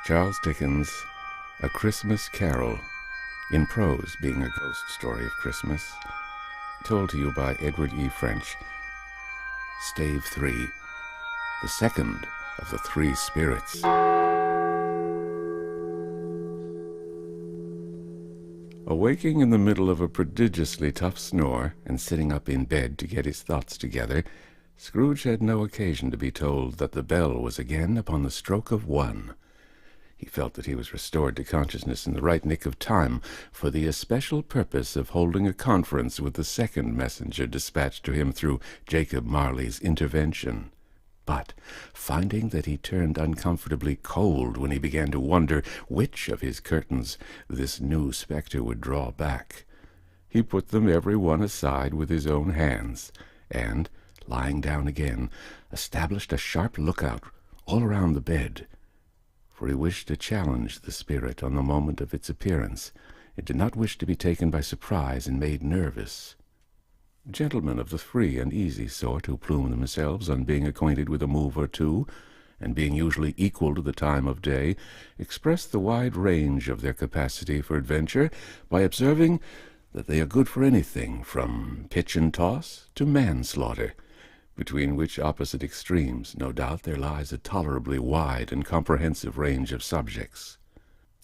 Charles Dickens' A Christmas Carol, in prose being a ghost story of Christmas, told to you by Edward E.French. Stave Three, the second of the three spirits. Awaking in the middle of a prodigiously tough snore, and sitting up in bed to get his thoughts together, Scrooge had no occasion to be told that the bell was again upon the stroke of 1. He felt that he was restored to consciousness in the right nick of time for the especial purpose of holding a conference with the second messenger dispatched to him through Jacob Marley's intervention. But, finding that he turned uncomfortably cold when he began to wonder which of his curtains this new spectre would draw back, he put them every one aside with his own hands, and, lying down again, established a sharp lookout all around the bed. For he wished to challenge the spirit on the moment of its appearance, and did not wish to be taken by surprise and made nervous. Gentlemen of the free and easy sort, who plume themselves on being acquainted with a move or two, and being usually equal to the time of day, express the wide range of their capacity for adventure by observing that they are good for anything from pitch and toss to manslaughter, between which opposite extremes, no doubt, there lies a tolerably wide and comprehensive range of subjects.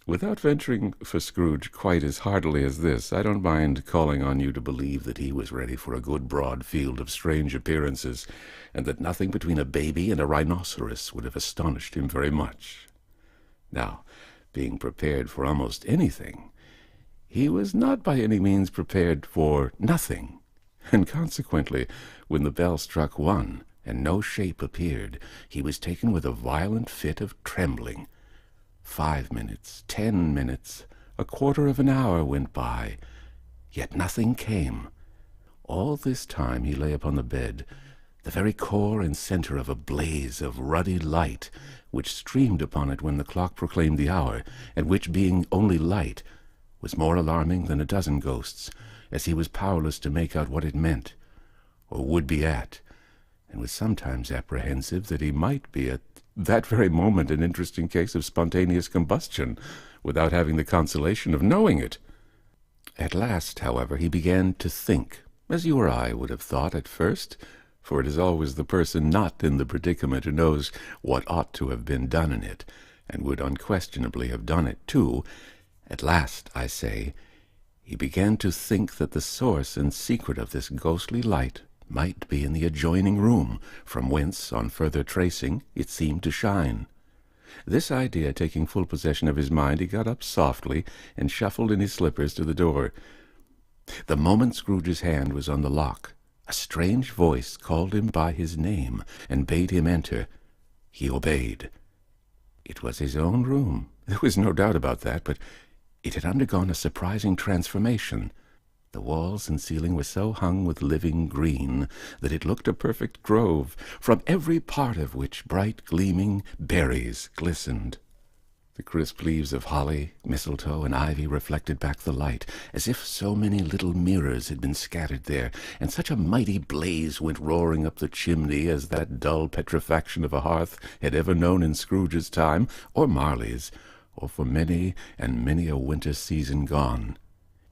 Without venturing for Scrooge quite as heartily as this, I don't mind calling on you to believe that he was ready for a good broad field of strange appearances, and that nothing between a baby and a rhinoceros would have astonished him very much. Now, being prepared for almost anything, he was not by any means prepared for nothing, and consequently, when the bell struck 1, and no shape appeared, he was taken with a violent fit of trembling. 5 minutes, 10 minutes, a quarter of an hour went by, yet nothing came. All this time he lay upon the bed, the very core and center of a blaze of ruddy light, which streamed upon it when the clock proclaimed the hour, and which, being only light, was more alarming than a dozen ghosts, as he was powerless to make out what it meant, or would be at, and was sometimes apprehensive that he might be at that very moment an interesting case of spontaneous combustion, without having the consolation of knowing it. At last, however, he began to think, as you or I would have thought at first, for it is always the person not in the predicament who knows what ought to have been done in it, and would unquestionably have done it too. At last, I say, he began to think that the source and secret of this ghostly light might be in the adjoining room, from whence, on further tracing, it seemed to shine. This idea taking full possession of his mind, he got up softly and shuffled in his slippers to the door. The moment Scrooge's hand was on the lock, a strange voice called him by his name and bade him enter. He obeyed. It was his own room. There was no doubt about that, but it had undergone a surprising transformation. The walls and ceiling were so hung with living green that it looked a perfect grove, from every part of which bright gleaming berries glistened. The crisp leaves of holly, mistletoe, and ivy reflected back the light, as if so many little mirrors had been scattered there, and such a mighty blaze went roaring up the chimney as that dull petrifaction of a hearth had ever known in Scrooge's time, or Marley's, or for many and many a winter season gone.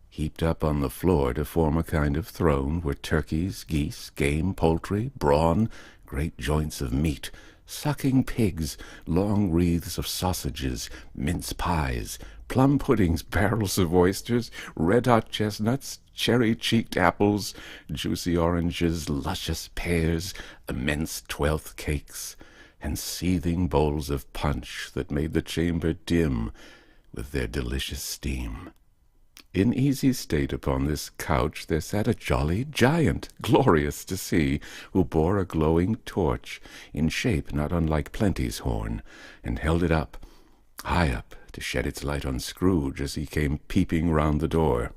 Heaped up on the floor to form a kind of throne were turkeys, geese, game, poultry, brawn, great joints of meat, sucking pigs, long wreaths of sausages, mince pies, plum puddings, barrels of oysters, red-hot chestnuts, cherry-cheeked apples, juicy oranges, luscious pears, immense twelfth cakes, and seething bowls of punch that made the chamber dim with their delicious steam. In easy state upon this couch there sat a jolly giant, glorious to see, who bore a glowing torch, in shape not unlike Plenty's horn, and held it up, high up, to shed its light on Scrooge as he came peeping round the door.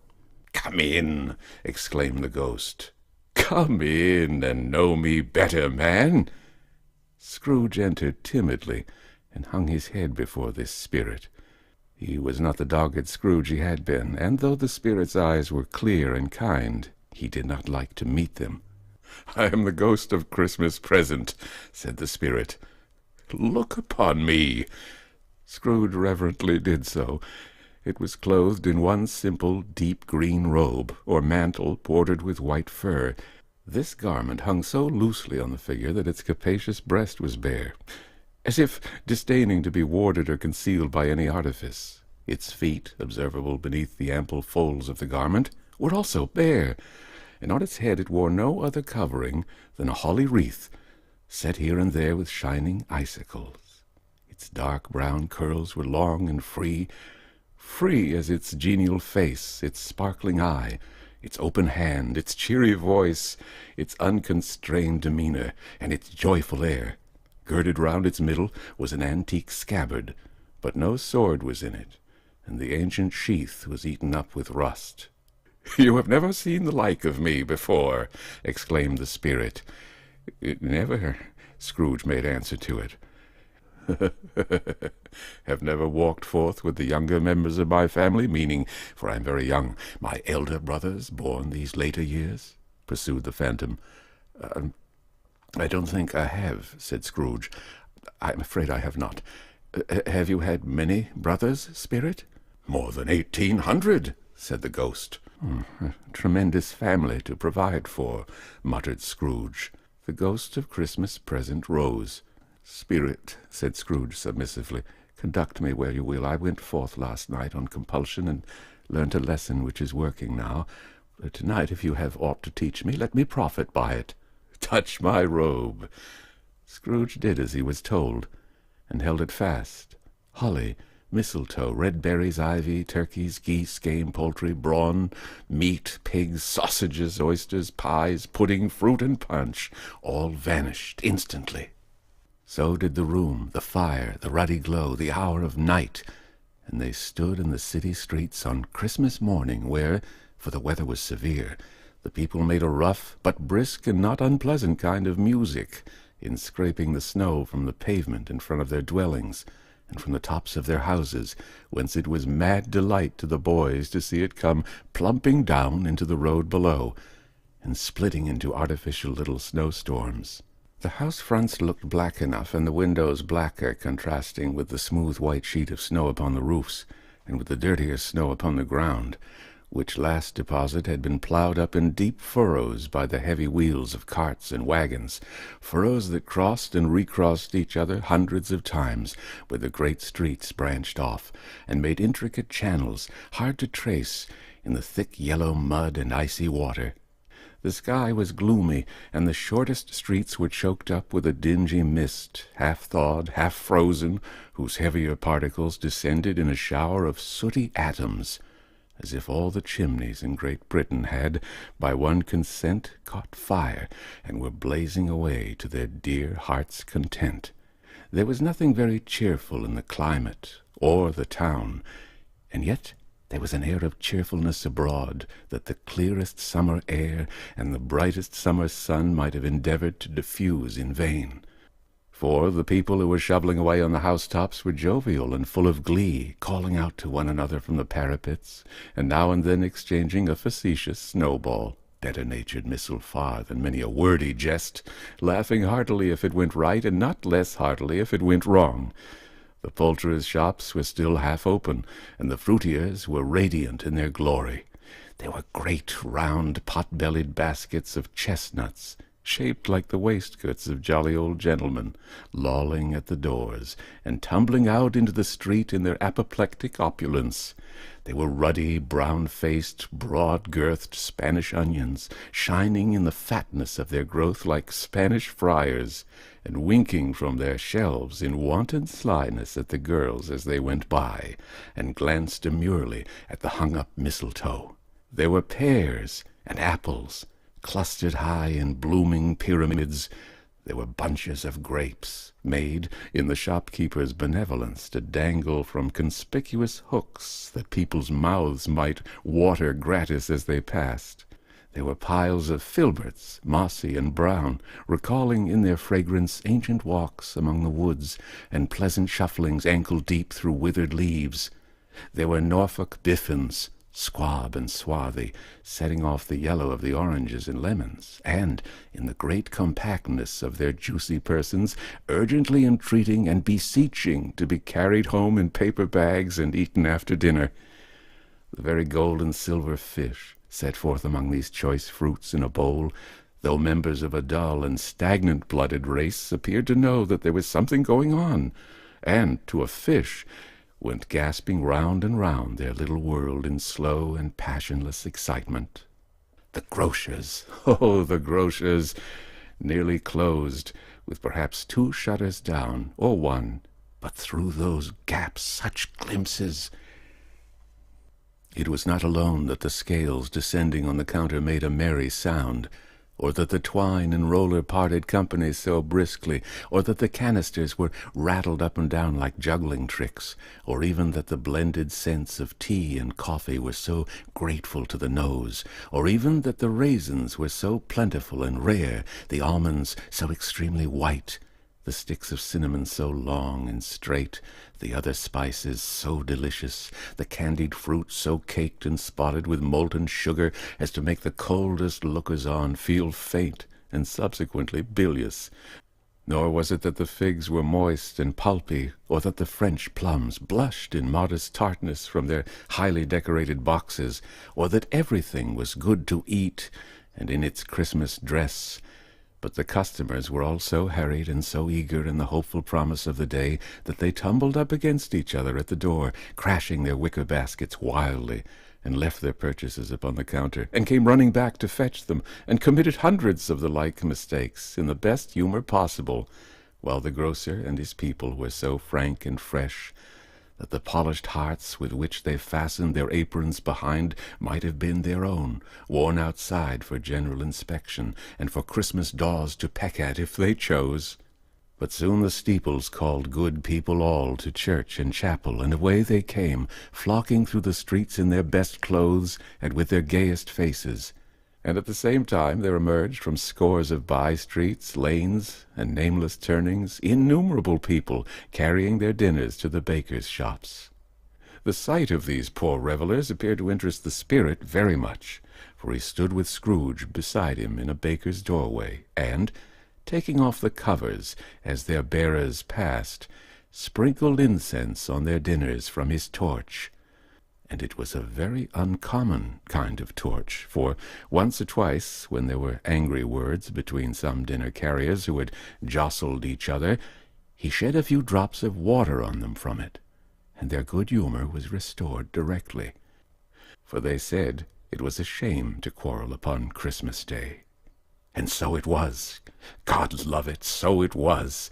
"Come in," exclaimed the ghost. "Come in and know me better, man." Scrooge entered timidly, and hung his head before this spirit. He was not the dogged Scrooge he had been, and though the spirit's eyes were clear and kind, he did not like to meet them. "I am the ghost of Christmas present," said the spirit. "Look upon me." Scrooge reverently did so. It was clothed in one simple, deep green robe, or mantle, bordered with white fur. This garment hung so loosely on the figure that its capacious breast was bare, as if disdaining to be warded or concealed by any artifice. Its feet, observable beneath the ample folds of the garment, were also bare, and on its head it wore no other covering than a holly wreath, set here and there with shining icicles. Its dark brown curls were long and free as its genial face, its sparkling eye, its open hand, its cheery voice, its unconstrained demeanor, and its joyful air. Girded round its middle was an antique scabbard, but no sword was in it, and the ancient sheath was eaten up with rust. "You have never seen the like of me before," exclaimed the spirit. "Never," Scrooge made answer to it. "Have never walked forth with the younger members of my family, meaning, for I am very young, my elder brothers born these later years?" pursued the phantom. "I don't think I have," said Scrooge. "I'm afraid I have not. Have you had many brothers, spirit?" "More than 1,800, said the ghost. "A tremendous family to provide for," muttered Scrooge. The ghost of Christmas present rose. "Spirit," said Scrooge submissively, "conduct me where you will. I went forth last night on compulsion and learnt a lesson which is working now. Tonight, if you have aught to teach me, let me profit by it." "Touch my robe." Scrooge did as he was told, and held it fast. Holly, mistletoe, red berries, ivy, turkeys, geese, game, poultry, brawn, meat, pigs, sausages, oysters, pies, pudding, fruit, and punch, all vanished instantly. So did the room, the fire, the ruddy glow, the hour of night, and they stood in the city streets on Christmas morning, where, for the weather was severe, the people made a rough but brisk and not unpleasant kind of music in scraping the snow from the pavement in front of their dwellings, and from the tops of their houses, whence it was mad delight to the boys to see it come plumping down into the road below, and splitting into artificial little snowstorms. The house fronts looked black enough, and the windows blacker, contrasting with the smooth white sheet of snow upon the roofs, and with the dirtier snow upon the ground, which last deposit had been ploughed up in deep furrows by the heavy wheels of carts and wagons, furrows that crossed and recrossed each other hundreds of times, where the great streets branched off, and made intricate channels, hard to trace, in the thick yellow mud and icy water. The sky was gloomy, and the shortest streets were choked up with a dingy mist, half-thawed, half-frozen, whose heavier particles descended in a shower of sooty atoms, as if all the chimneys in Great Britain had, by one consent, caught fire, and were blazing away to their dear heart's content. There was nothing very cheerful in the climate or the town, and yet there was an air of cheerfulness abroad that the clearest summer air and the brightest summer sun might have endeavored to diffuse in vain. For the people who were shoveling away on the housetops were jovial and full of glee, calling out to one another from the parapets, and now and then exchanging a facetious snowball, better-natured missile far than many a wordy jest, laughing heartily if it went right, and not less heartily if it went wrong. The poulterers' shops were still half open, and the fruiterers were radiant in their glory. There were great, round, pot-bellied baskets of chestnuts, shaped like the waistcoats of jolly old gentlemen, lolling at the doors, and tumbling out into the street in their apoplectic opulence. They were ruddy, brown-faced, broad-girthed Spanish onions, shining in the fatness of their growth like Spanish friars, and winking from their shelves in wanton slyness at the girls as they went by, and glanced demurely at the hung-up mistletoe. There were pears and apples, clustered high in blooming pyramids. There were bunches of grapes, made, in the shopkeeper's benevolence, to dangle from conspicuous hooks that people's mouths might water gratis as they passed. There were piles of filberts, mossy and brown, recalling in their fragrance ancient walks among the woods and pleasant shufflings ankle-deep through withered leaves. There were Norfolk biffins, squab and swarthy, setting off the yellow of the oranges and lemons, and, in the great compactness of their juicy persons, urgently entreating and beseeching to be carried home in paper bags and eaten after dinner. The very gold and silver fish, set forth among these choice fruits in a bowl, though members of a dull and stagnant-blooded race, appeared to know that there was something going on, and, to a fish, went gasping round and round their little world in slow and passionless excitement. The grocers, oh, the grocers, nearly closed, with perhaps 2 shutters down, or 1, but through those gaps such glimpses! It was not alone that the scales descending on the counter made a merry sound, or that the twine and roller parted company so briskly, or that the canisters were rattled up and down like juggling tricks, or even that the blended scents of tea and coffee were so grateful to the nose, or even that the raisins were so plentiful and rare, the almonds so extremely white, the sticks of cinnamon so long and straight, the other spices so delicious, the candied fruit so caked and spotted with molten sugar as to make the coldest lookers-on feel faint and subsequently bilious. Nor was it that the figs were moist and pulpy, or that the French plums blushed in modest tartness from their highly decorated boxes, or that everything was good to eat and in its Christmas dress. But the customers were all so hurried and so eager in the hopeful promise of the day that they tumbled up against each other at the door, crashing their wicker baskets wildly, and left their purchases upon the counter, and came running back to fetch them, and committed hundreds of the like mistakes in the best humour possible, while the grocer and his people were so frank and fresh that the polished hearts with which they fastened their aprons behind might have been their own, worn outside for general inspection, and for Christmas daws to peck at if they chose. But soon the steeples called good people all to church and chapel, and away they came, flocking through the streets in their best clothes and with their gayest faces. And at the same time there emerged from scores of by-streets, lanes, and nameless turnings innumerable people carrying their dinners to the bakers' shops. The sight of these poor revellers appeared to interest the spirit very much, for he stood with Scrooge beside him in a baker's doorway, and, taking off the covers as their bearers passed, sprinkled incense on their dinners from his torch. And it was a very uncommon kind of torch, for once or twice, when there were angry words between some dinner-carriers who had jostled each other, he shed a few drops of water on them from it, and their good humour was restored directly, for they said it was a shame to quarrel upon Christmas Day. And so it was. God love it, so it was.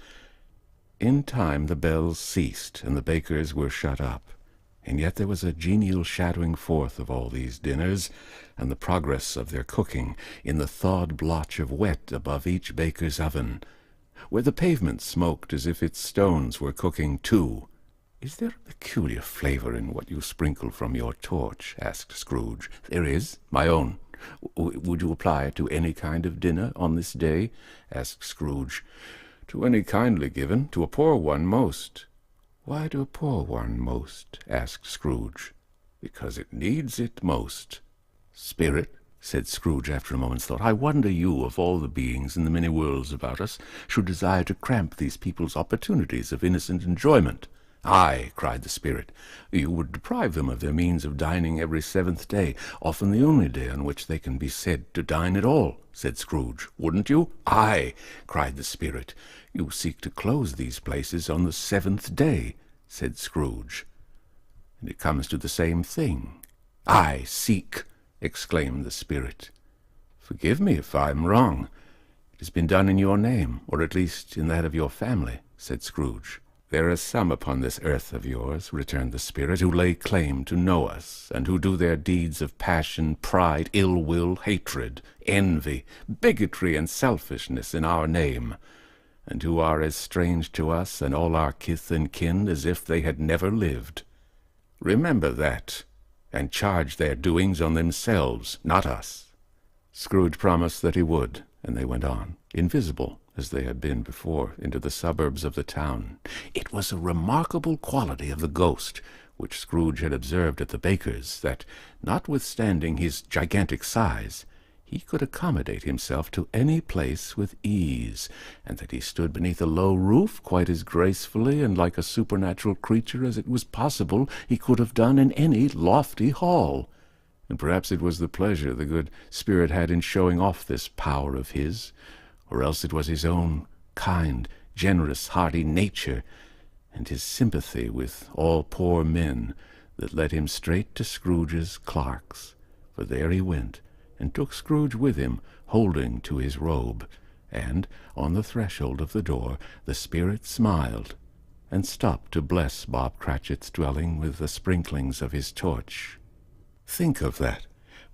In time the bells ceased, and the bakers were shut up. And yet there was a genial shadowing forth of all these dinners, and the progress of their cooking, in the thawed blotch of wet above each baker's oven, where the pavement smoked as if its stones were cooking too. "Is there a peculiar flavour in what you sprinkle from your torch?" asked Scrooge. "There is, my own." "Would you apply it to any kind of dinner on this day?" asked Scrooge. "To any kindly given, to a poor one most." "Why to a poor one most?" asked Scrooge. "Because it needs it most." "Spirit," said Scrooge after a moment's thought, "I wonder you, of all the beings in the many worlds about us, should desire to cramp these people's opportunities of innocent enjoyment." "Aye," cried the spirit, "you would deprive them of their means of dining every 7th day, often the only day on which they can be said to dine at all," said Scrooge. "Wouldn't you?" "Aye," cried the spirit, "you seek to close these places on the 7th day," said Scrooge. "And it comes to the same thing." "Aye, seek," exclaimed the spirit. "Forgive me if I am wrong. It has been done in your name, or at least in that of your family," said Scrooge. "There are some upon this earth of yours," returned the spirit, "who lay claim to know us, and who do their deeds of passion, pride, ill-will, hatred, envy, bigotry, and selfishness in our name, and who are as strange to us and all our kith and kin as if they had never lived. Remember that, and charge their doings on themselves, not us." Scrooge promised that he would, and they went on, invisible, as they had been before, into the suburbs of the town. It was a remarkable quality of the ghost, which Scrooge had observed at the baker's, that, notwithstanding his gigantic size, he could accommodate himself to any place with ease, and that he stood beneath a low roof quite as gracefully and like a supernatural creature as it was possible he could have done in any lofty hall. And perhaps it was the pleasure the good spirit had in showing off this power of his, or else it was his own kind, generous, hearty nature, and his sympathy with all poor men, that led him straight to Scrooge's clerk's, for there he went, and took Scrooge with him, holding to his robe, and, on the threshold of the door, the spirit smiled, and stopped to bless Bob Cratchit's dwelling with the sprinklings of his torch. Think of that!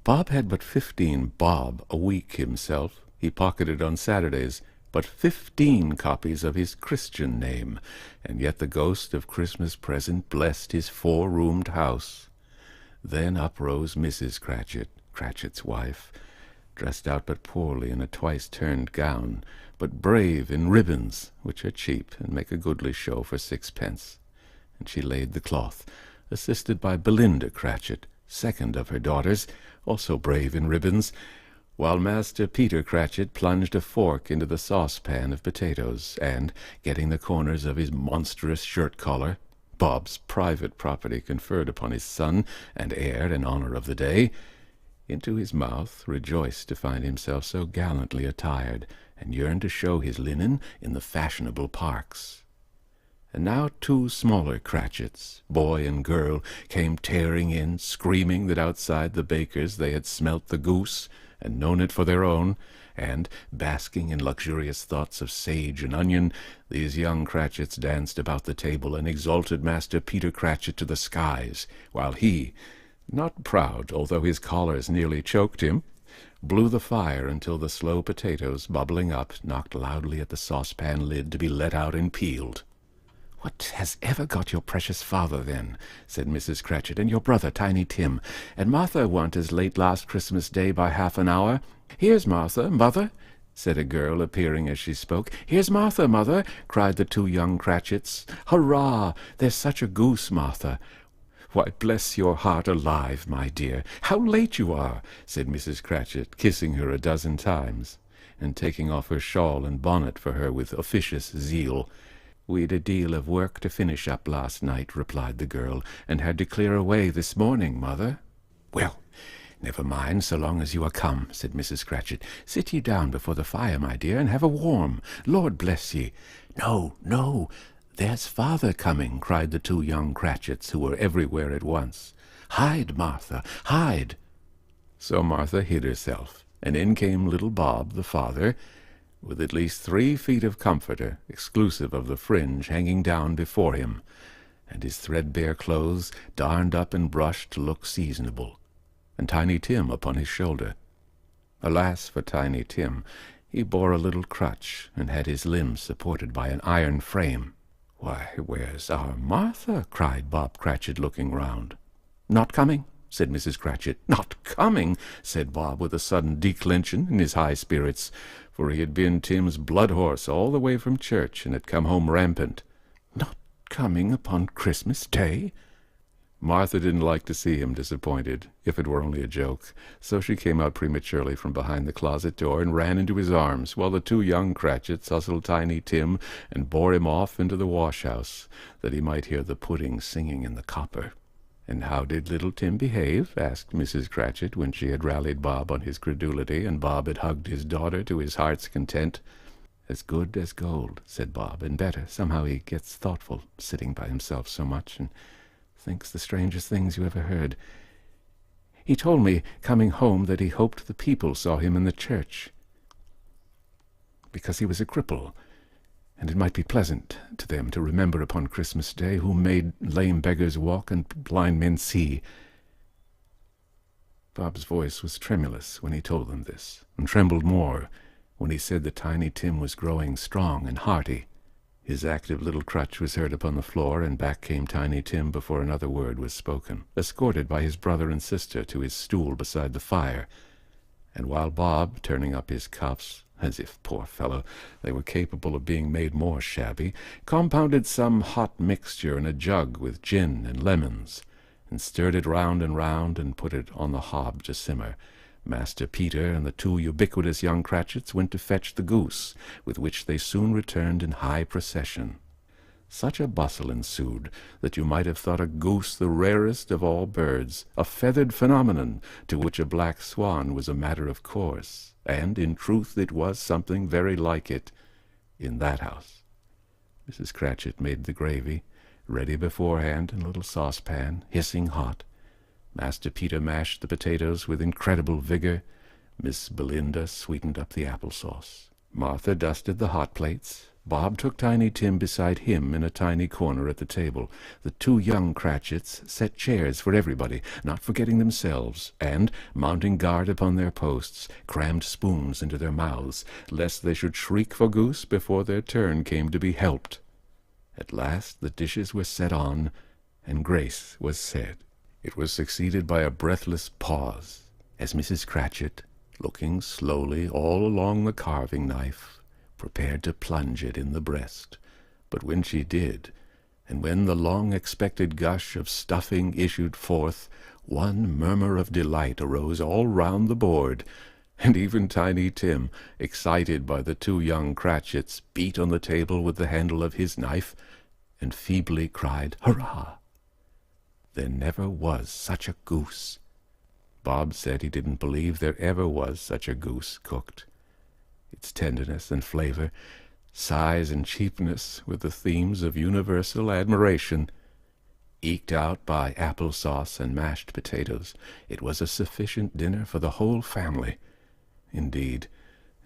Bob had but 15 bob a week himself. He pocketed on Saturdays but 15 copies of his Christian name, and yet the ghost of Christmas present blessed his 4-roomed house. Then up rose Mrs. Cratchit, Cratchit's wife, dressed out but poorly in a twice-turned gown, but brave in ribbons, which are cheap and make a goodly show for 6 pence. And she laid the cloth, assisted by Belinda Cratchit, second of her daughters, also brave in ribbons, while Master Peter Cratchit plunged a fork into the saucepan of potatoes, and, getting the corners of his monstrous shirt-collar, Bob's private property conferred upon his son and heir in honor of the day, into his mouth, rejoiced to find himself so gallantly attired, and yearned to show his linen in the fashionable parks. And now 2 smaller Cratchits, boy and girl, came tearing in, screaming that outside the baker's they had smelt the goose, and known it for their own, and, basking in luxurious thoughts of sage and onion, these young Cratchits danced about the table and exalted Master Peter Cratchit to the skies, while he, not proud, although his collars nearly choked him, blew the fire until the slow potatoes, bubbling up, knocked loudly at the saucepan lid to be let out and peeled. "What has ever got your precious father, then?" said Mrs. Cratchit, "and your brother, Tiny Tim? And Martha weren't as late last Christmas Day by half an hour." "Here's Martha, mother," said a girl, appearing as she spoke. "Here's Martha, mother," cried the 2 young Cratchits. "Hurrah! There's such a goose, Martha." "Why, bless your heart alive, my dear, how late you are!" said Mrs. Cratchit, kissing her a dozen times, and taking off her shawl and bonnet for her with officious zeal. "We'd a deal of work to finish up last night," replied the girl, "and had to clear away this morning, mother." "Well, never mind, so long as you are come," said Mrs. Cratchit. "Sit ye down before the fire, my dear, and have a warm. Lord bless ye!" "No, no, there's father coming," cried the 2 young Cratchits, who were everywhere at once. "Hide, Martha, hide." So Martha hid herself, and in came little Bob, the father, with at least 3 feet of comforter, exclusive of the fringe, hanging down before him, and his threadbare clothes darned up and brushed to look seasonable, and Tiny Tim upon his shoulder. Alas for Tiny Tim! He bore a little crutch, and had his limbs supported by an iron frame. "Why, where's our Martha?" cried Bob Cratchit, looking round. "Not coming," said Mrs. Cratchit. "Not coming!" said Bob, with a sudden declension in his high spirits, for he had been Tim's blood-horse all the way from church, and had come home rampant. "Not coming upon Christmas Day?" Martha didn't like to see him disappointed, if it were only a joke, so she came out prematurely from behind the closet door and ran into his arms, while the 2 young Cratchits hustled Tiny Tim and bore him off into the wash-house, that he might hear the pudding singing in the copper. "And how did little Tim behave?" asked Mrs. Cratchit, when she had rallied Bob on his credulity, and Bob had hugged his daughter to his heart's content. "As good as gold," said Bob, "and better. Somehow he gets thoughtful, sitting by himself so much, and thinks the strangest things you ever heard. He told me, coming home, that he hoped the people saw him in the church, because he was a cripple, and it might be pleasant to them to remember upon Christmas Day who made lame beggars walk and blind men see." Bob's voice was tremulous when he told them this, and trembled more when he said that Tiny Tim was growing strong and hearty. His active little crutch was heard upon the floor, and back came Tiny Tim before another word was spoken, escorted by his brother and sister to his stool beside the fire, and while Bob, turning up his cuffs, as if, poor fellow, they were capable of being made more shabby, compounded some hot mixture in a jug with gin and lemons, and stirred it round and put it on the hob to simmer. Master Peter and the two ubiquitous young Cratchits went to fetch the goose, with which they soon returned in high procession. Such a bustle ensued that you might have thought a goose the rarest of all birds, a feathered phenomenon to which a black swan was a matter of course, and in truth it was something very like it in that house. Mrs. Cratchit made the gravy, ready beforehand in a little saucepan, hissing hot. Master Peter mashed the potatoes with incredible vigor. Miss Belinda sweetened up the apple-sauce. Martha dusted the hot plates. Bob took Tiny Tim beside him in a tiny corner at the table. The two young Cratchits set chairs for everybody, not forgetting themselves, and, mounting guard upon their posts, crammed spoons into their mouths, lest they should shriek for goose before their turn came to be helped. At last the dishes were set on, and grace was said. It was succeeded by a breathless pause, as Mrs. Cratchit, looking slowly all along the carving-knife, prepared to plunge it in the breast. But when she did, and when the long-expected gush of stuffing issued forth, one murmur of delight arose all round the board, and even Tiny Tim, excited by the two young Cratchits, beat on the table with the handle of his knife, and feebly cried, "Hurrah!" There never was such a goose. Bob said he didn't believe there ever was such a goose cooked. Its tenderness and flavor, size and cheapness were the themes of universal admiration. Eked out by apple-sauce and mashed potatoes, it was a sufficient dinner for the whole family. Indeed,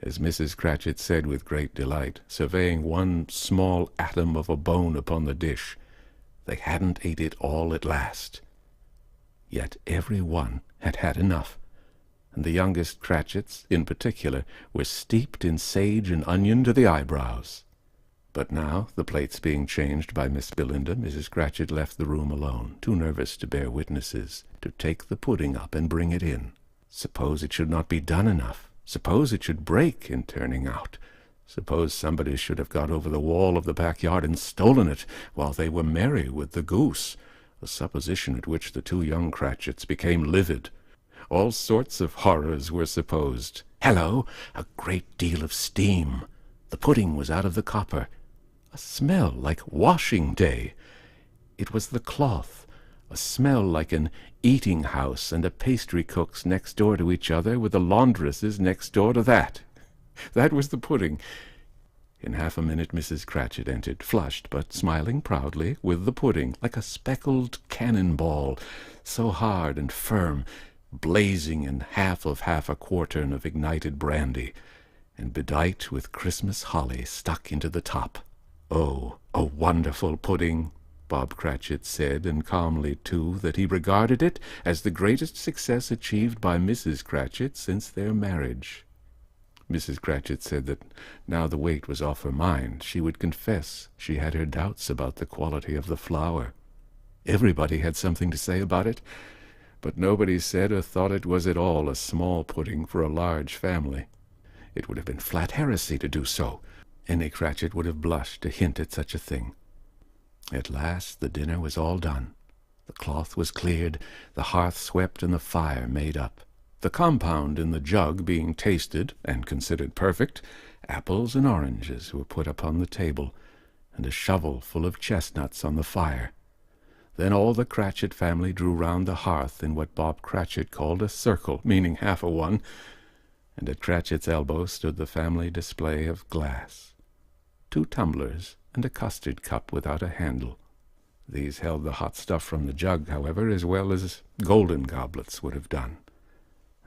as Mrs. Cratchit said with great delight, surveying one small atom of a bone upon the dish, they hadn't ate it all at last. Yet every one had had enough, and the youngest Cratchits, in particular, were steeped in sage and onion to the eyebrows. But now, the plates being changed by Miss Belinda, Mrs. Cratchit left the room alone, too nervous to bear witnesses, to take the pudding up and bring it in. Suppose it should not be done enough? Suppose it should break in turning out? Suppose somebody should have got over the wall of the backyard and stolen it while they were merry with the goose, a supposition at which the two young Cratchits became livid. All sorts of horrors were supposed. Hello! A great deal of steam. The pudding was out of the copper. A smell like washing day. It was the cloth. A smell like an eating-house and a pastry-cook's next door to each other, with the laundresses next door to that. That was the pudding. In half a minute Mrs. Cratchit entered, flushed, but smiling proudly, with the pudding, like a speckled cannon-ball, so hard and firm, blazing in half a quartern of ignited brandy, and bedight with Christmas holly stuck into the top. "Oh, a wonderful pudding," Bob Cratchit said, and calmly, too, that he regarded it as the greatest success achieved by Mrs. Cratchit since their marriage. Mrs. Cratchit said that now the weight was off her mind, she would confess she had her doubts about the quality of the flour. Everybody had something to say about it, but nobody said or thought it was at all a small pudding for a large family. It would have been flat heresy to do so. Any Cratchit would have blushed to hint at such a thing. At last the dinner was all done. The cloth was cleared, the hearth swept, and the fire made up. The compound in the jug being tasted and considered perfect, apples and oranges were put upon the table, and a shovel full of chestnuts on the fire. Then all the Cratchit family drew round the hearth in what Bob Cratchit called a circle, meaning half a one, and at Cratchit's elbow stood the family display of glass. 2 tumblers and a custard cup without a handle. These held the hot stuff from the jug, however, as well as golden goblets would have done,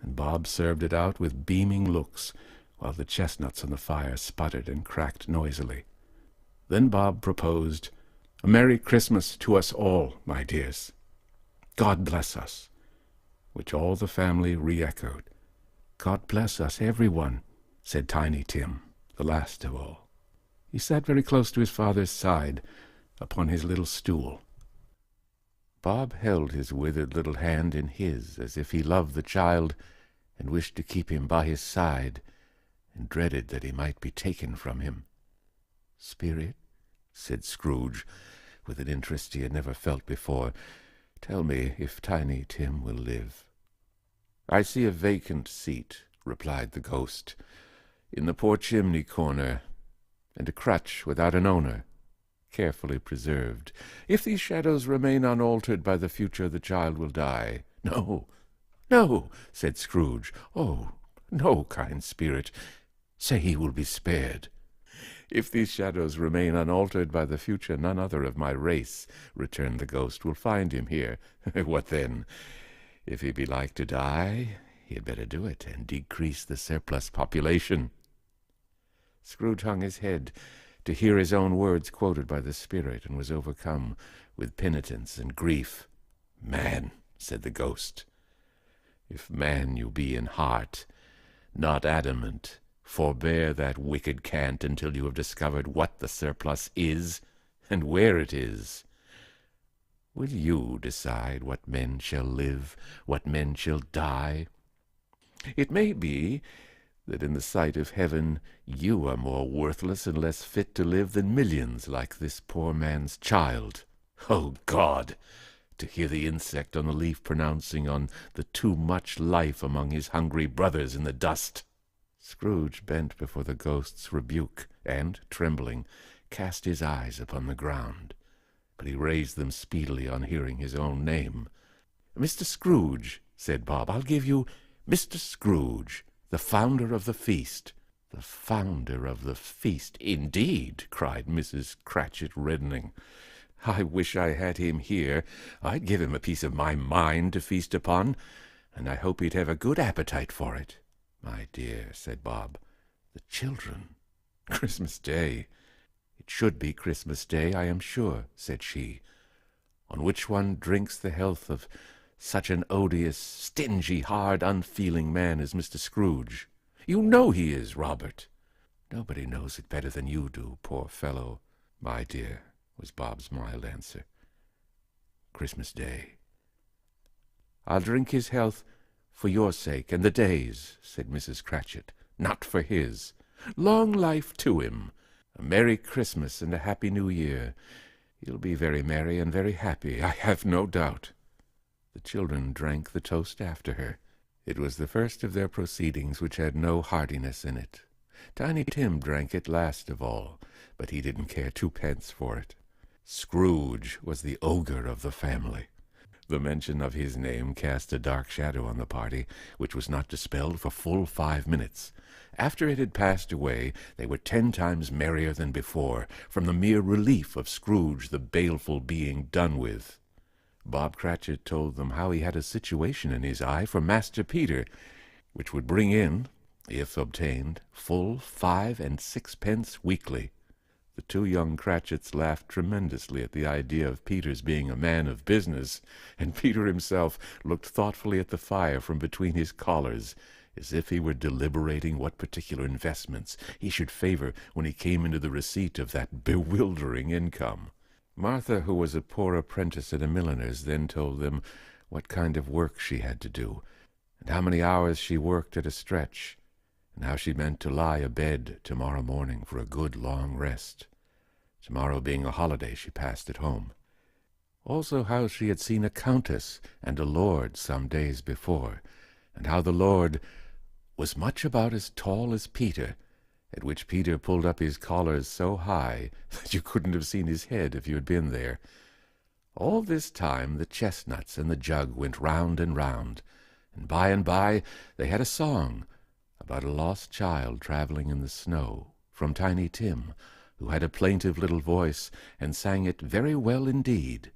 and Bob served it out with beaming looks, while the chestnuts on the fire sputtered and cracked noisily. Then Bob proposed, "A Merry Christmas to us all, my dears. God bless us," which all the family re-echoed. "God bless us, everyone," said Tiny Tim, the last of all. He sat very close to his father's side, upon his little stool. Bob held his withered little hand in his, as if he loved the child, and wished to keep him by his side, and dreaded that he might be taken from him. "Spirit," said Scrooge, with an interest he had never felt before, "tell me if Tiny Tim will live." "I see a vacant seat," replied the ghost, "in the poor chimney corner, and a crutch without an owner, carefully preserved. If these shadows remain unaltered by the future, the child will die." "No, no," said Scrooge. "Oh, no, kind spirit. Say he will be spared." "If these shadows remain unaltered by the future, none other of my race," returned the ghost, "will find him here. What then? If he be like to die, he had better do it, and decrease the surplus population." Scrooge hung his head to hear his own words quoted by the spirit, and was overcome with penitence and grief. "Man," said the ghost, "if man you be in heart, not adamant, forbear that wicked cant until you have discovered what the surplus is, and where it is. Will you decide what men shall live, what men shall die? It may be that in the sight of heaven you are more worthless and less fit to live than millions like this poor man's child. Oh, God! To hear the insect on the leaf pronouncing on the too much life among his hungry brothers in the dust." Scrooge bent before the ghost's rebuke, and, trembling, cast his eyes upon the ground. But he raised them speedily on hearing his own name. "Mr. Scrooge," said Bob, "I'll give you Mr. Scrooge, the founder of the feast." "The founder of the feast, indeed!" cried Mrs. Cratchit, reddening. "I wish I had him here. I'd give him a piece of my mind to feast upon, and I hope he'd have a good appetite for it." "My dear," said Bob, "the children. Christmas Day." "It should be Christmas Day, I am sure," said she, "on which one drinks the health of such an odious, stingy, hard, unfeeling man as Mr. Scrooge. You know he is, Robert." "Nobody knows it better than you do, poor fellow." "My dear," was Bob's mild answer, "Christmas Day." "I'll drink his health for your sake and the day's," said Mrs. Cratchit, "not for his. Long life to him! A Merry Christmas and a Happy New Year. He'll be very merry and very happy, I have no doubt." The children drank the toast after her. It was the first of their proceedings which had no heartiness in it. Tiny Tim drank it last of all, but he didn't care twopence for it. Scrooge was the ogre of the family. The mention of his name cast a dark shadow on the party, which was not dispelled for full 5 minutes. After it had passed away, they were 10 times merrier than before, from the mere relief of Scrooge the baleful being done with. Bob Cratchit told them how he had a situation in his eye for Master Peter, which would bring in, if obtained, full 5 and 6 pence weekly. The 2 young Cratchits laughed tremendously at the idea of Peter's being a man of business, and Peter himself looked thoughtfully at the fire from between his collars, as if he were deliberating what particular investments he should favor when he came into the receipt of that bewildering income. Martha, who was a poor apprentice at a milliner's, then told them what kind of work she had to do, and how many hours she worked at a stretch, and how she meant to lie abed tomorrow morning for a good long rest. Tomorrow being a holiday she passed at home. Also how she had seen a countess and a lord some days before, and how the lord was much about as tall as Peter, at which Peter pulled up his collars so high that you couldn't have seen his head if you had been there. All this time the chestnuts and the jug went round and round, and by they had a song about a lost child traveling in the snow, from Tiny Tim, who had a plaintive little voice, and sang it very well indeed.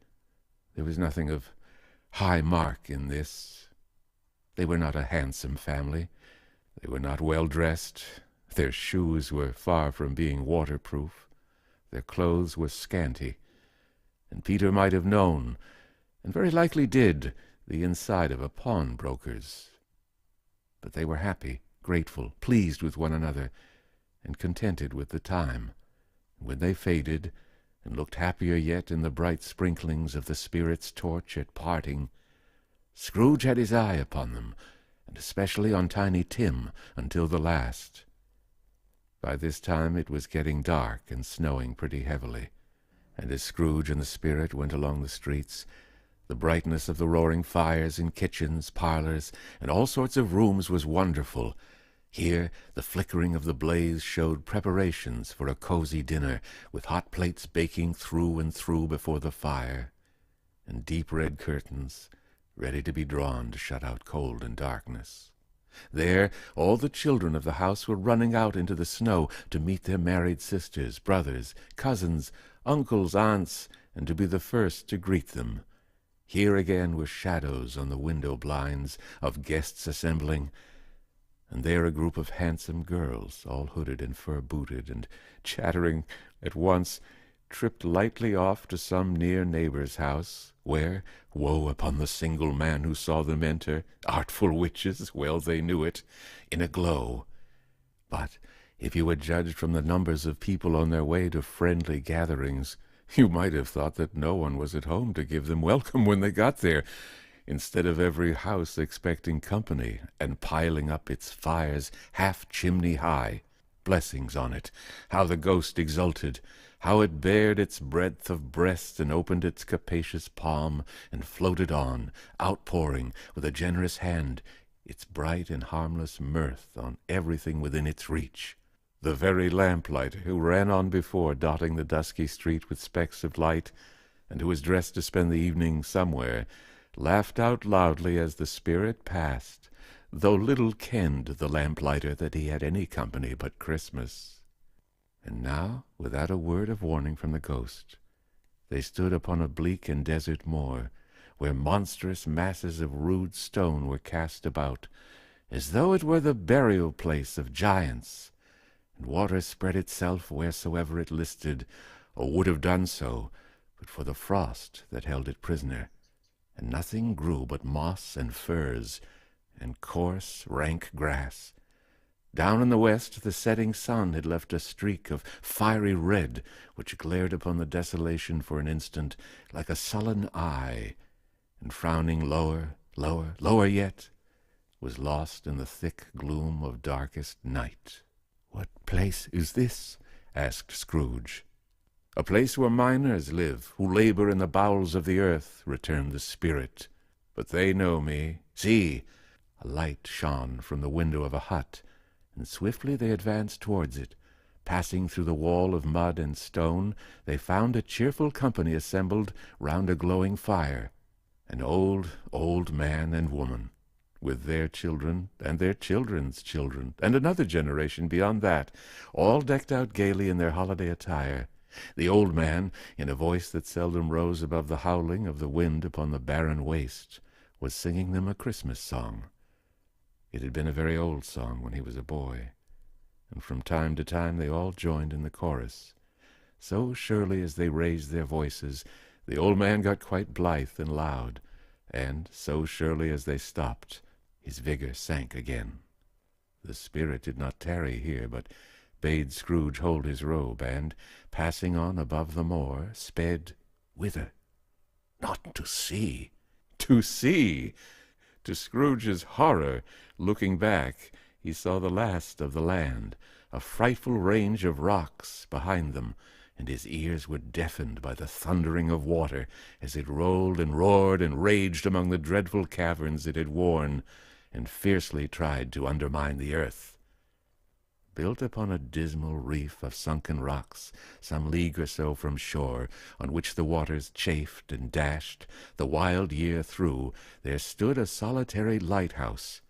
There was nothing of high mark in this. They were not a handsome family. They were not well dressed. Their shoes were far from being waterproof. Their clothes were scanty, and Peter might have known, and very likely did, the inside of a pawnbroker's. But they were happy, grateful, pleased with one another, and contented with the time. And when they faded, and looked happier yet in the bright sprinklings of the spirit's torch at parting, Scrooge had his eye upon them, and especially on Tiny Tim, until the last. By this time it was getting dark and snowing pretty heavily, and as Scrooge and the spirit went along the streets, the brightness of the roaring fires in kitchens, parlors, and all sorts of rooms was wonderful. Here the flickering of the blaze showed preparations for a cozy dinner, with hot plates baking through and through before the fire, and deep red curtains ready to be drawn to shut out cold and darkness. There all the children of the house were running out into the snow to meet their married sisters, brothers, cousins, uncles, aunts, and to be the first to greet them. Here again were shadows on the window blinds of guests assembling, and there a group of handsome girls, all hooded and fur-booted, and chattering at once, tripped lightly off to some near neighbor's house, where, woe upon the single man who saw them enter, artful witches, well they knew it, in a glow. But if you had judged from the numbers of people on their way to friendly gatherings, you might have thought that no one was at home to give them welcome when they got there, instead of every house expecting company and piling up its fires half chimney high. Blessings on it! How the ghost exulted! How it bared its breadth of breast and opened its capacious palm and floated on, outpouring with a generous hand its bright and harmless mirth on everything within its reach. The very lamplighter who ran on before, dotting the dusky street with specks of light, and who was dressed to spend the evening somewhere, laughed out loudly as the spirit passed, though little kenned the lamplighter that he had any company but Christmas. And now, without a word of warning from the ghost, they stood upon a bleak and desert moor, where monstrous masses of rude stone were cast about, as though it were the burial place of giants, and water spread itself wheresoever it listed, or would have done so, but for the frost that held it prisoner, and nothing grew but moss and furze, and coarse, rank grass. Down in the west the setting sun had left a streak of fiery red, which glared upon the desolation for an instant like a sullen eye, and frowning lower, lower, lower yet, was lost in the thick gloom of darkest night. "What place is this?" asked Scrooge. "A place where miners live, who labor in the bowels of the earth," returned the spirit. "But they know me. See!" A light shone from the window of a hut, and swiftly they advanced towards it. Passing through the wall of mud and stone, they found a cheerful company assembled round a glowing fire, an old, old man and woman, with their children and their children's children, and another generation beyond that, all decked out gaily in their holiday attire. The old man, in a voice that seldom rose above the howling of the wind upon the barren waste, was singing them a Christmas song. It had been a very old song when he was a boy, and from time to time they all joined in the chorus. So surely as they raised their voices, the old man got quite blithe and loud, and so surely as they stopped, his vigor sank again. The spirit did not tarry here, but bade Scrooge hold his robe, and, passing on above the moor, sped whither? Not to sea. To sea! To Scrooge's horror, looking back, he saw the last of the land, a frightful range of rocks behind them, and his ears were deafened by the thundering of water as it rolled and roared and raged among the dreadful caverns it had worn, and fiercely tried to undermine the earth. Built upon a dismal reef of sunken rocks, some league or so from shore, on which the waters chafed and dashed the wild year through, there stood a solitary lighthouse.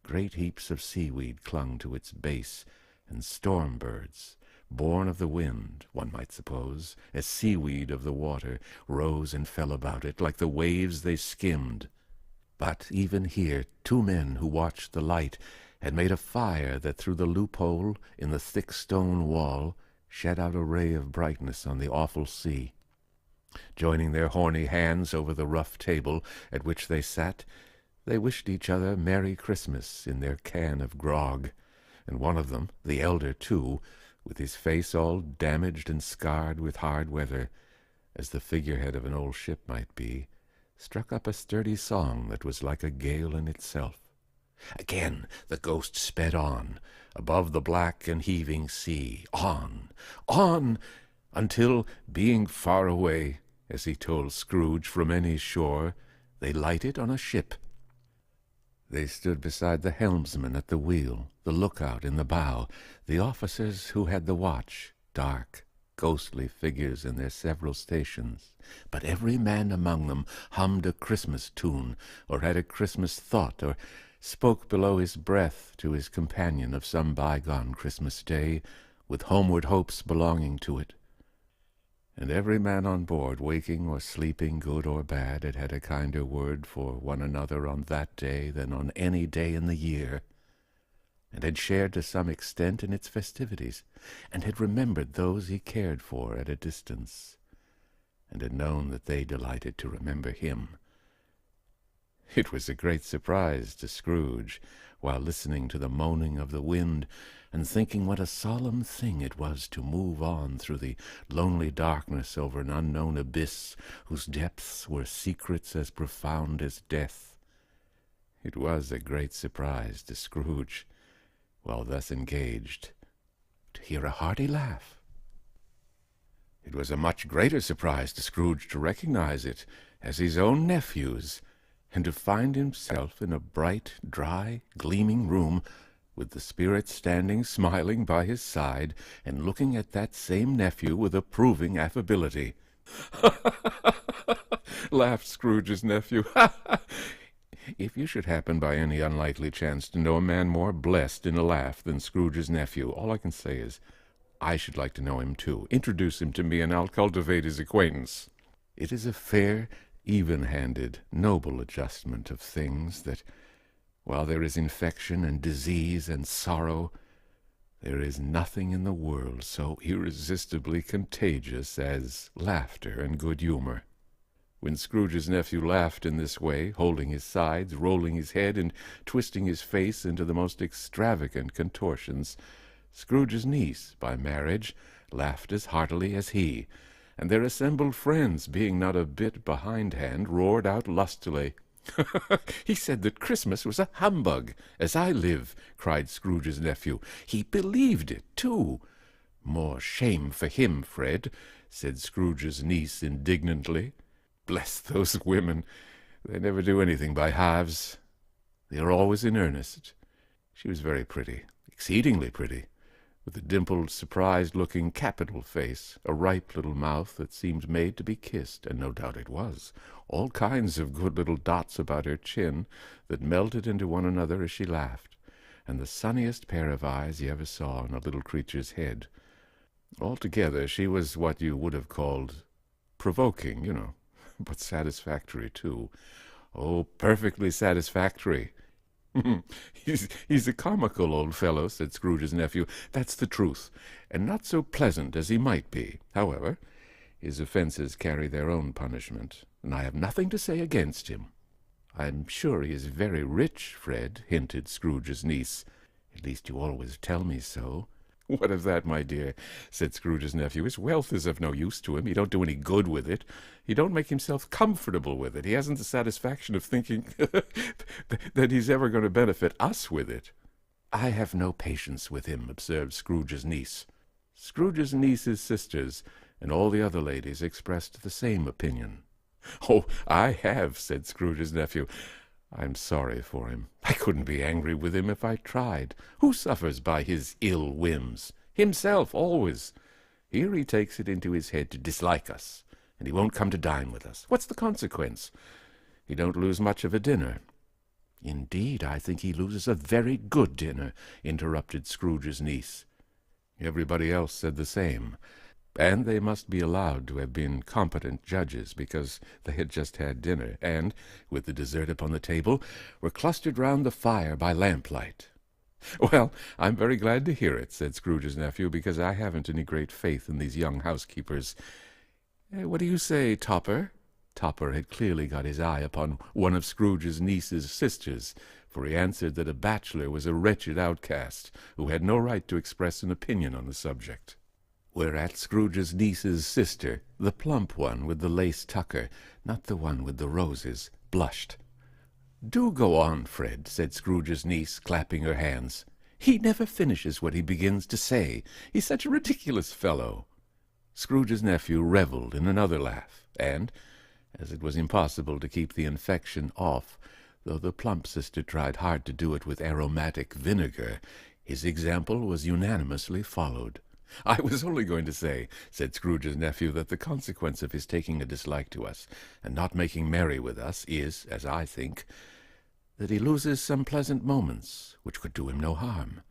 Great heaps of seaweed clung to its base, and storm-birds, born of the wind, one might suppose, as seaweed of the water, rose and fell about it, like the waves they skimmed. But even here 2 men who watched the light had made a fire that through the loophole in the thick stone wall shed out a ray of brightness on the awful sea. Joining their horny hands over the rough table at which they sat, they wished each other Merry Christmas in their can of grog, and one of them, the elder too, with his face all damaged and scarred with hard weather, as the figurehead of an old ship might be, struck up a sturdy song that was like a gale in itself. Again the ghost sped on, above the black and heaving sea, on, until, being far away, as he told Scrooge, from any shore, they lighted on a ship. They stood beside the helmsman at the wheel, the lookout in the bow, the officers who had the watch, dark, ghostly figures in their several stations, but every man among them hummed a Christmas tune, or had a Christmas thought, or spoke below his breath to his companion of some bygone Christmas day, with homeward hopes belonging to it. And every man on board, waking or sleeping, good or bad, had a kinder word for one another on that day than on any day in the year, and had shared to some extent in its festivities, and had remembered those he cared for at a distance, and had known that they delighted to remember him. It was a great surprise to Scrooge, while listening to the moaning of the wind, and thinking what a solemn thing it was to move on through the lonely darkness over an unknown abyss whose depths were secrets as profound as death. It was a great surprise to Scrooge, while thus engaged, to hear a hearty laugh. It was a much greater surprise to Scrooge to recognize it as his own nephew's, and to find himself in a bright, dry, gleaming room, with the spirit standing smiling by his side, and looking at that same nephew with approving affability. Laughed Scrooge's nephew. If you should happen by any unlikely chance to know a man more blessed in a laugh than Scrooge's nephew, all I can say is, I should like to know him too. Introduce him to me, and I'll cultivate his acquaintance. It is a fair, even-handed, noble adjustment of things that, while there is infection and disease and sorrow, there is nothing in the world so irresistibly contagious as laughter and good humor. When Scrooge's nephew laughed in this way, holding his sides, rolling his head, and twisting his face into the most extravagant contortions, Scrooge's niece, by marriage, laughed as heartily as he, and their assembled friends, being not a bit behindhand, roared out lustily. He said that Christmas was a humbug, as I live, cried Scrooge's nephew. He believed it, too. More shame for him, Fred, said Scrooge's niece indignantly. Bless those women. They never do anything by halves. They are always in earnest. She was very pretty, exceedingly pretty, with a dimpled, surprised-looking, capital face, a ripe little mouth that seemed made to be kissed, and no doubt it was, all kinds of good little dots about her chin that melted into one another as she laughed, and the sunniest pair of eyes you ever saw on a little creature's head. Altogether she was what you would have called provoking, but satisfactory, too. Oh, perfectly satisfactory. He's a comical old fellow, said Scrooge's nephew. That's the truth, and not so pleasant as he might be. However, his offences carry their own punishment, and I have nothing to say against him. I'm sure he is very rich, Fred, hinted Scrooge's niece. At least you always tell me so. What of that, my dear, said Scrooge's nephew. His wealth is of no use to him. He don't do any good with it. He don't make himself comfortable with it. He hasn't the satisfaction of thinking that he's ever going to benefit us with it. I have no patience with him, observed Scrooge's niece. Scrooge's niece's sisters and all the other ladies expressed the same opinion. Oh, I have, said Scrooge's nephew. I'm sorry for him. I couldn't be angry with him if I tried. Who suffers by his ill whims? Himself, always. Here he takes it into his head to dislike us, and he won't come to dine with us. What's the consequence? He don't lose much of a dinner. Indeed, I think he loses a very good dinner, interrupted Scrooge's niece. Everybody else said the same, and they must be allowed to have been competent judges, because they had just had dinner, and, with the dessert upon the table, were clustered round the fire by lamplight. Well, I'm very glad to hear it, said Scrooge's nephew, because I haven't any great faith in these young housekeepers. What do you say, Topper? Topper had clearly got his eye upon one of Scrooge's niece's sisters, for he answered that a bachelor was a wretched outcast, who had no right to express an opinion on the subject. Whereat Scrooge's niece's sister, the plump one with the lace tucker, not the one with the roses, blushed. "Do go on, Fred," said Scrooge's niece, clapping her hands. "He never finishes what he begins to say. He's such a ridiculous fellow." Scrooge's nephew revelled in another laugh, and, as it was impossible to keep the infection off, though the plump sister tried hard to do it with aromatic vinegar, his example was unanimously followed. "I was only going to say," said Scrooge's nephew, "that the consequence of his taking a dislike to us, and not making merry with us, is, as I think, that he loses some pleasant moments, which could do him no harm.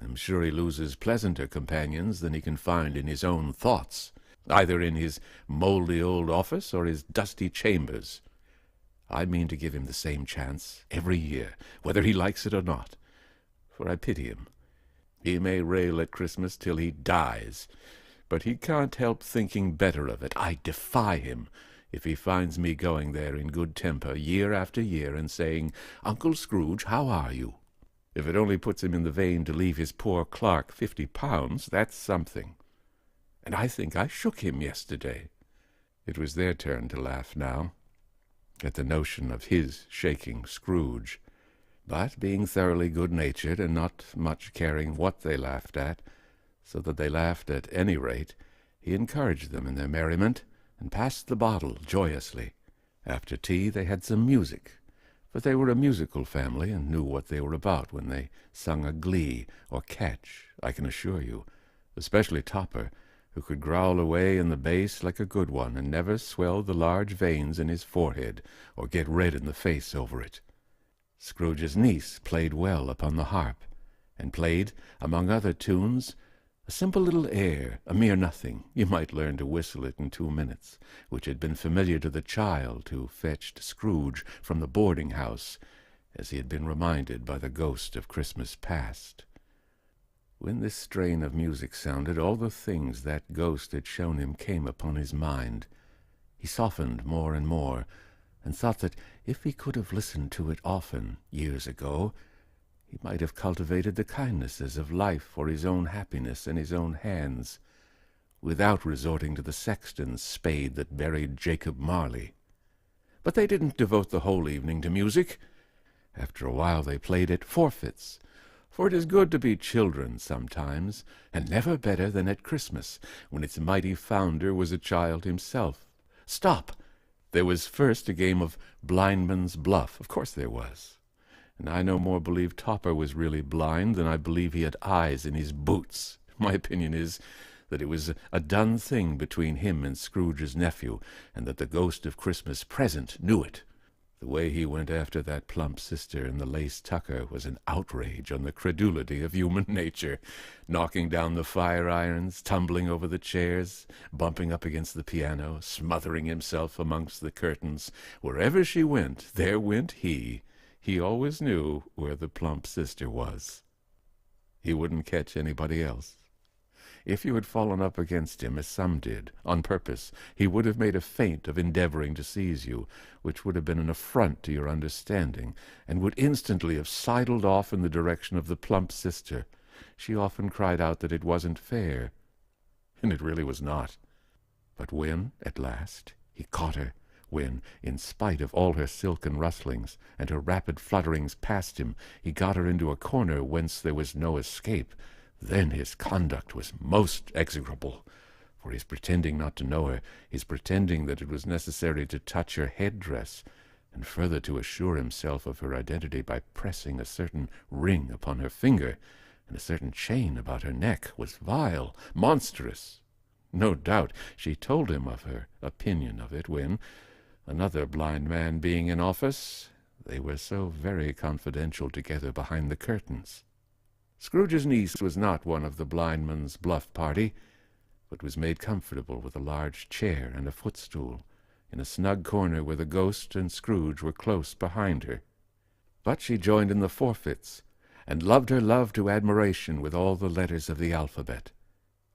I'm sure he loses pleasanter companions than he can find in his own thoughts, either in his mouldy old office or his dusty chambers. I mean to give him the same chance every year, whether he likes it or not, for I pity him. He may rail at Christmas till he dies, but he can't help thinking better of it. I defy him, if he finds me going there in good temper year after year and saying, 'Uncle Scrooge, how are you?' If it only puts him in the vein to leave his poor clerk £50, that's something. And I think I shook him yesterday." It was their turn to laugh now, at the notion of his shaking Scrooge. But being thoroughly good-natured and not much caring what they laughed at, so that they laughed at any rate, he encouraged them in their merriment, and passed the bottle joyously. After tea they had some music, for they were a musical family, and knew what they were about when they sung a glee or catch, I can assure you, especially Topper, who could growl away in the bass like a good one, and never swell the large veins in his forehead, or get red in the face over it. Scrooge's niece played well upon the harp, and played, among other tunes, a simple little air, a mere nothing, you might learn to whistle it in 2 minutes, which had been familiar to the child who fetched Scrooge from the boarding-house, as he had been reminded by the ghost of Christmas past. When this strain of music sounded, all the things that ghost had shown him came upon his mind. He softened more and more, and thought that if he could have listened to it often, years ago, he might have cultivated the kindnesses of life for his own happiness in his own hands, without resorting to the sexton's spade that buried Jacob Marley. But they didn't devote the whole evening to music. After a while they played at forfeits, for it is good to be children sometimes, and never better than at Christmas, when its mighty founder was a child himself. Stop! There was first a game of blindman's buff. Of course there was. And I no more believe Topper was really blind than I believe he had eyes in his boots. My opinion is that it was a done thing between him and Scrooge's nephew, and that the ghost of Christmas present knew it. The way he went after that plump sister in the lace tucker was an outrage on the credulity of human nature, knocking down the fire-irons, tumbling over the chairs, bumping up against the piano, smothering himself amongst the curtains. Wherever she went, there went he. He always knew where the plump sister was. He wouldn't catch anybody else. If you had fallen up against him, as some did, on purpose, he would have made a feint of endeavoring to seize you, which would have been an affront to your understanding, and would instantly have sidled off in the direction of the plump sister. She often cried out that it wasn't fair, and it really was not. But when, at last, he caught her, when, in spite of all her silken rustlings, and her rapid flutterings past him, he got her into a corner whence there was no escape, then his conduct was most execrable, for his pretending not to know her, his pretending that it was necessary to touch her head-dress, and further to assure himself of her identity by pressing a certain ring upon her finger, and a certain chain about her neck, was vile, monstrous. No doubt she told him of her opinion of it when, another blind man being in office, they were so very confidential together behind the curtains. Scrooge's niece was not one of the blindman's buff party, but was made comfortable with a large chair and a footstool, in a snug corner where the ghost and Scrooge were close behind her. But she joined in the forfeits, and loved her love to admiration with all the letters of the alphabet.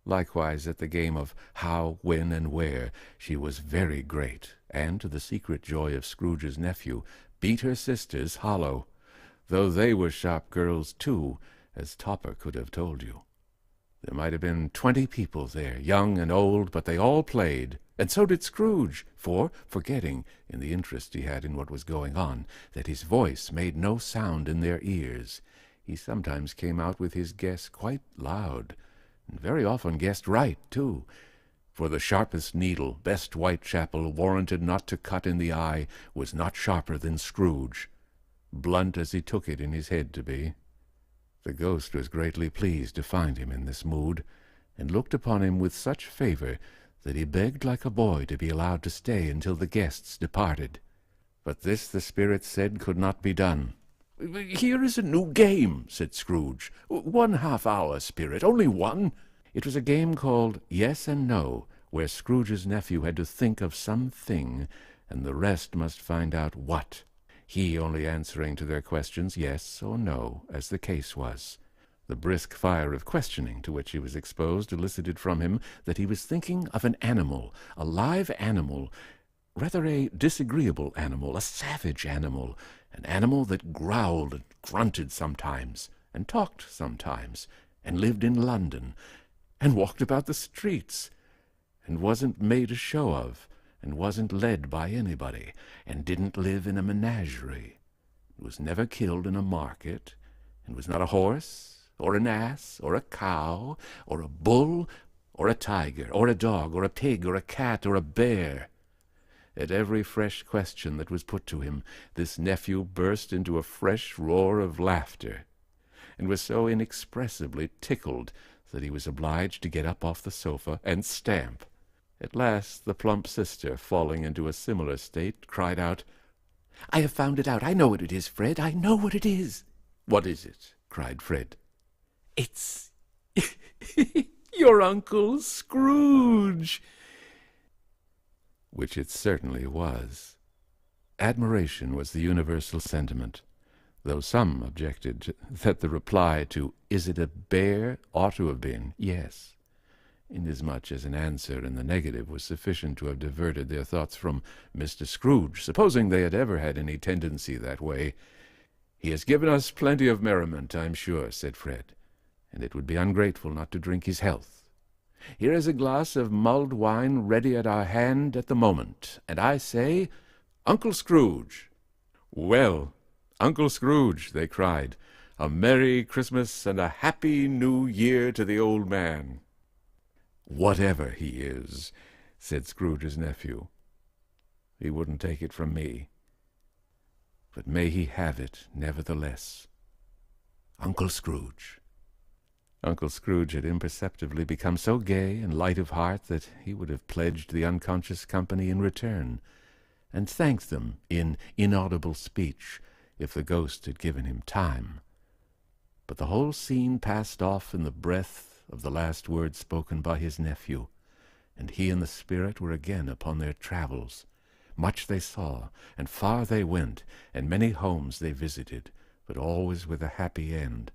Likewise at the game of how, when, and where, she was very great, and, to the secret joy of Scrooge's nephew, beat her sisters hollow, though they were sharp girls too, as Topper could have told you. There might have been 20 people there, young and old, but they all played, And so did Scrooge, for, forgetting, in the interest he had in what was going on, that his voice made no sound in their ears, he sometimes came out with his guess quite loud, and very often guessed right, too. For the sharpest needle best Whitechapel warranted not to cut in the eye was not sharper than Scrooge, blunt as he took it in his head to be. The ghost was greatly pleased to find him in this mood, and looked upon him with such favour that he begged like a boy to be allowed to stay until the guests departed. But this the spirit said could not be done. "Here is a new game," said Scrooge. "1 half-hour, spirit, only one." It was a game called Yes and No, where Scrooge's nephew had to think of some thing, and the rest must find out what, he only answering to their questions yes or no, as the case was. The brisk fire of questioning to which he was exposed elicited from him that he was thinking of an animal, a live animal, rather a disagreeable animal, a savage animal, an animal that growled and grunted sometimes, and talked sometimes, and lived in London, and walked about the streets, and wasn't made a show of, and wasn't led by anybody, and didn't live in a menagerie, and was never killed in a market, and was not a horse, or an ass, or a cow, or a bull, or a tiger, or a dog, or a pig, or a cat, or a bear. At every fresh question that was put to him, this nephew burst into a fresh roar of laughter, and was so inexpressibly tickled that he was obliged to get up off the sofa and stamp. At last the plump sister, falling into a similar state, cried out, "I have found it out. I know what it is, Fred. I know what it is." "What is it?" cried Fred. "It's your Uncle Scrooge." Which it certainly was. Admiration was the universal sentiment, though some objected that the reply to "Is it a bear?" ought to have been "Yes," inasmuch as an answer in the negative was sufficient to have diverted their thoughts from Mr. Scrooge, supposing they had ever had any tendency that way. "He has given us plenty of merriment, I'm sure," said Fred, "and it would be ungrateful not to drink his health. Here is a glass of mulled wine ready at our hand at the moment, and I say, Uncle Scrooge." "Well, Uncle Scrooge," they cried, "a Merry Christmas and a Happy New Year to the old man." "Whatever he is," said Scrooge's nephew, "he wouldn't take it from me. But may he have it, nevertheless. Uncle Scrooge." Uncle Scrooge had imperceptibly become so gay and light of heart that he would have pledged the unconscious company in return, and thanked them in inaudible speech, if the ghost had given him time. But the whole scene passed off in the breath of the last words spoken by his nephew, and he and the spirit were again upon their travels. Much they saw, and far they went, and many homes they visited, but always with a happy end.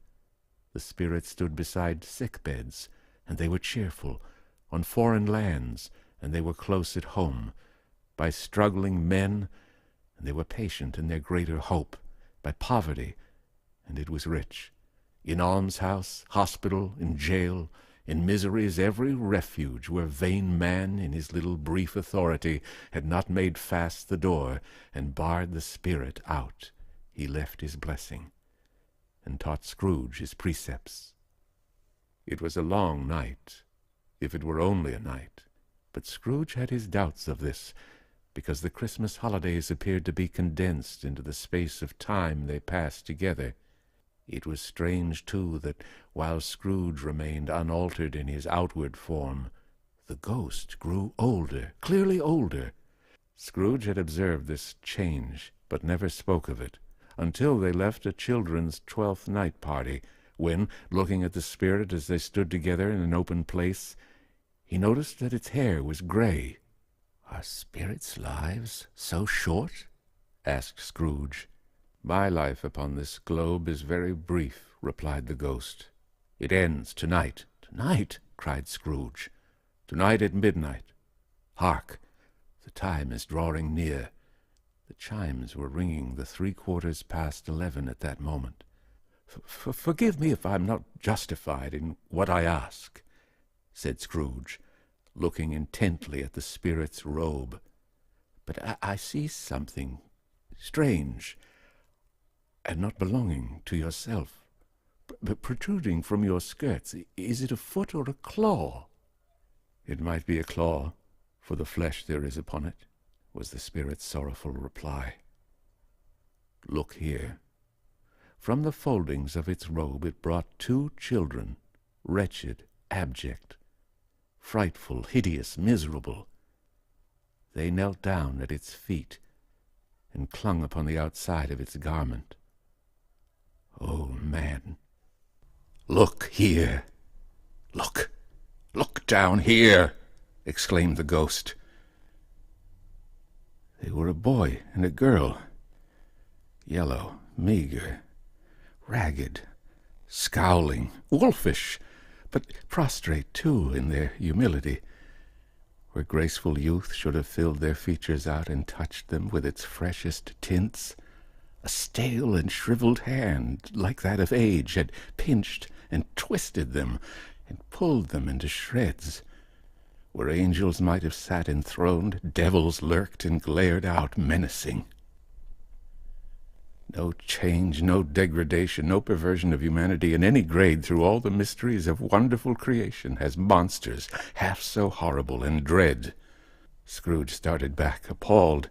The spirit stood beside sick beds, and they were cheerful, on foreign lands, and they were close at home, by struggling men, and they were patient in their greater hope, by poverty, and it was rich, in almshouse, hospital, in jail, in misery's every refuge, where vain man, in his little brief authority, had not made fast the door, and barred the spirit out. He left his blessing, and taught Scrooge his precepts. It was a long night, if it were only a night, but Scrooge had his doubts of this, because the Christmas holidays appeared to be condensed into the space of time they passed together. It was strange, too, that while Scrooge remained unaltered in his outward form, the ghost grew older, clearly older. Scrooge had observed this change, but never spoke of it, until they left a children's 12th night party, when, looking at the spirit as they stood together in an open place, he noticed that its hair was gray. "Are spirits' lives so short?" asked Scrooge. "My life upon this globe is very brief," replied the ghost. "It ends tonight." "Tonight?" cried Scrooge. "Tonight at midnight. Hark! The time is drawing near." The chimes were ringing the 11:75 at that moment. "Forgive me if I'm not justified in what I ask," said Scrooge, looking intently at the spirit's robe. "But I see something strange, and not belonging to yourself, protruding from your skirts. Is it a foot or a claw?" "It might be a claw, for the flesh there is upon it," was the spirit's sorrowful reply. "Look here." From the foldings of its robe it brought 2 children, wretched, abject, frightful, hideous, miserable. They knelt down at its feet and clung upon the outside of its garment. "Oh, man, look here! Look down here!" exclaimed the ghost. They were a boy and a girl, yellow, meager, ragged, scowling, wolfish, but prostrate, too, in their humility. Where graceful youth should have filled their features out and touched them with its freshest tints, a stale and shriveled hand, like that of age, had pinched and twisted them and pulled them into shreds. Where angels might have sat enthroned, devils lurked and glared out menacing. No change, no degradation, no perversion of humanity in any grade through all the mysteries of wonderful creation has monsters half so horrible and dread. Scrooge started back, appalled.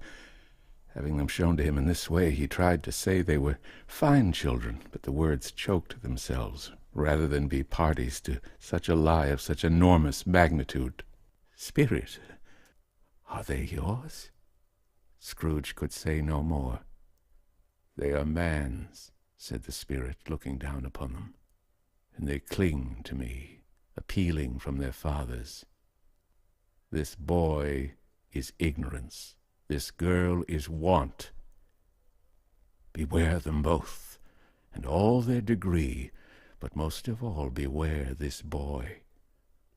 Having them shown to him in this way, he tried to say they were fine children, but the words choked themselves, rather than be parties to such a lie of such enormous magnitude. "Spirit, are they yours?" Scrooge could say no more. "They are man's," said the spirit, looking down upon them, "and they cling to me, appealing from their fathers. This boy is ignorance, this girl is want. Beware them both, and all their degree, but most of all beware this boy.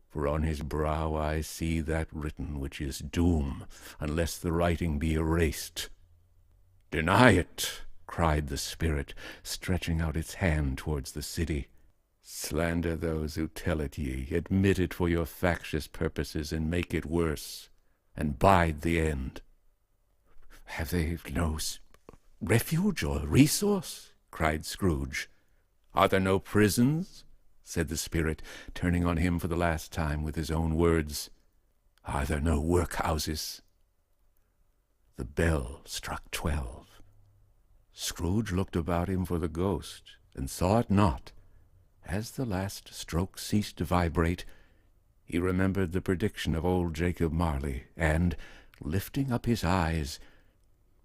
For on his brow I see that written which is doom, unless the writing be erased." "Deny it!" cried the spirit, stretching out its hand towards the city. "Slander those who tell it ye, admit it for your factious purposes, and make it worse, and bide the end." "Have they no refuge or resource?" cried Scrooge. "Are there no prisons?" said the spirit, turning on him for the last time with his own words. "Are there no workhouses?" The bell struck 12. Scrooge looked about him for the ghost, and saw it not. As the last stroke ceased to vibrate, he remembered the prediction of old Jacob Marley, and, lifting up his eyes,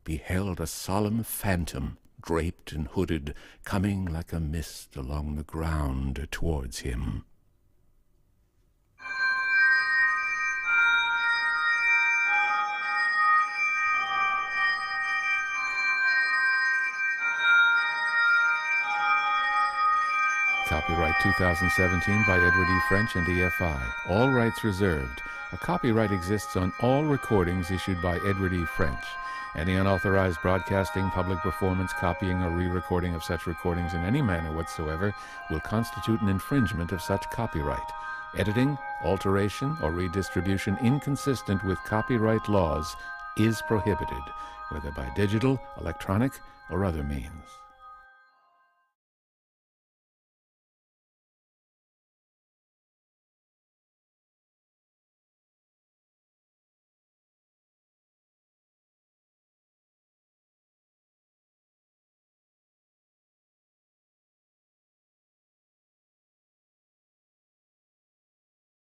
beheld a solemn phantom, draped and hooded, coming like a mist along the ground towards him. Copyright 2017 by Edward E.French and E.F.I. All rights reserved. A copyright exists on all recordings issued by Edward E. French. Any unauthorized broadcasting, public performance, copying, or re-recording of such recordings in any manner whatsoever will constitute an infringement of such copyright. Editing, alteration, or redistribution inconsistent with copyright laws is prohibited, whether by digital, electronic, or other means.